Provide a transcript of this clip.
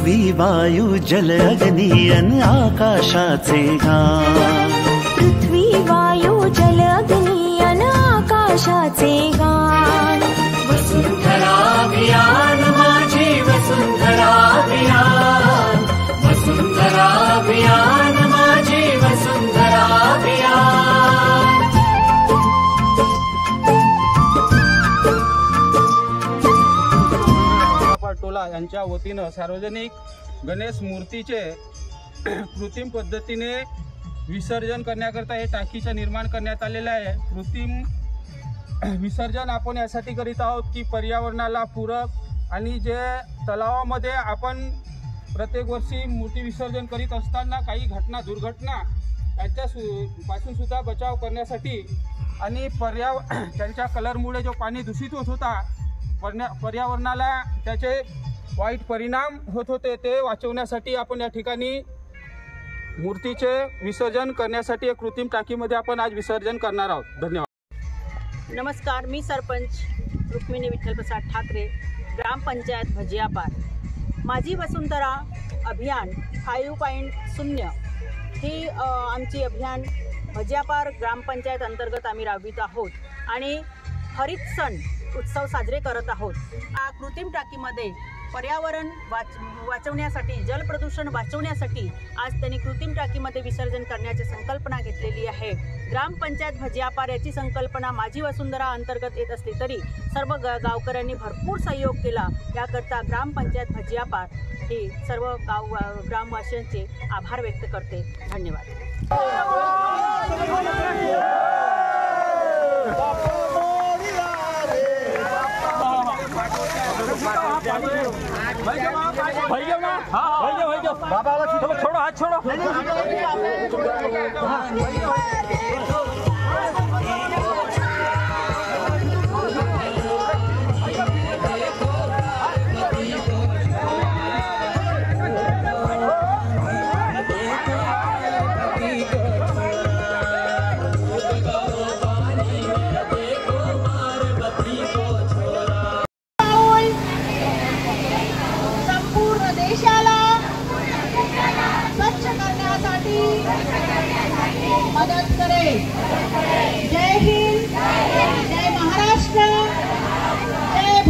पृथ्वी वायू जल अग्नी अन आकाशाचे गान। पृथ्वी वायू जल अग्नी अन आकाशाचे गान। वसुंधरा अभियान माझी वसुंधरा अभियान, वसुंधरा अभियान माझी वसुंधरा अभियान। टोला यांच्या वतीनं सार्वजनिक गणेश मूर्तीचे कृत्रिम पद्धतीने विसर्जन करण्याकरता हे टाकीचं निर्माण करण्यात आलेलं आहे। कृत्रिम विसर्जन आपण यासाठी करीत आहोत की पर्यावरणाला पूरक आणि जे तलावामध्ये आपण प्रत्येक वर्षी मूर्ती विसर्जन करीत असताना काही घटना दुर्घटना पासून सुद्धा बचाव करण्यासाठी आणि त्यांच्या कलरमुळे जो पाणी दूषित होत होता, पर्यावरणाला त्याचे वाईट परिणाम होत होते, ते वाचवण्यासाठी आपण या ठिकाणी मूर्तीचे विसर्जन करण्यासाठी एक कृत्रिम टाकीमध्ये आपण आज विसर्जन करणार आहोत। धन्यवाद। नमस्कार, मी सरपंच रुक्मिणी विठ्ठल प्रसाद ठाकरे, ग्रामपंचायत भजियापार। माझी वसुंधरा अभियान 5.0 ही आमची अभियान भजियापार ग्रामपंचायत अंतर्गत आम्ही राबवित आहोत आणि हरित सण उत्सव साजरे करत आहोत। या कृत्रिम टाकीमध्ये पर्यावरण वाचवण्यासाठी, जलप्रदूषण वाचवण्यासाठी आज त्यांनी कृत्रिम टाकीमध्ये विसर्जन करण्याची संकल्पना घेतलेली आहे। ग्रामपंचायत भजियापार याची संकल्पना माझी वसुंधरा अंतर्गत येत असली तरी सर्व गावकऱ्यांनी भरपूर सहयोग केला। याकरता ग्रामपंचायत भजियापार ही सर्व ग्रामवासियांचे आभार व्यक्त करते। धन्यवाद। बाबा छोड़ो, हाथ छोड़ो। मदद करे। जय हिंद, जय महाराष्ट्र, जय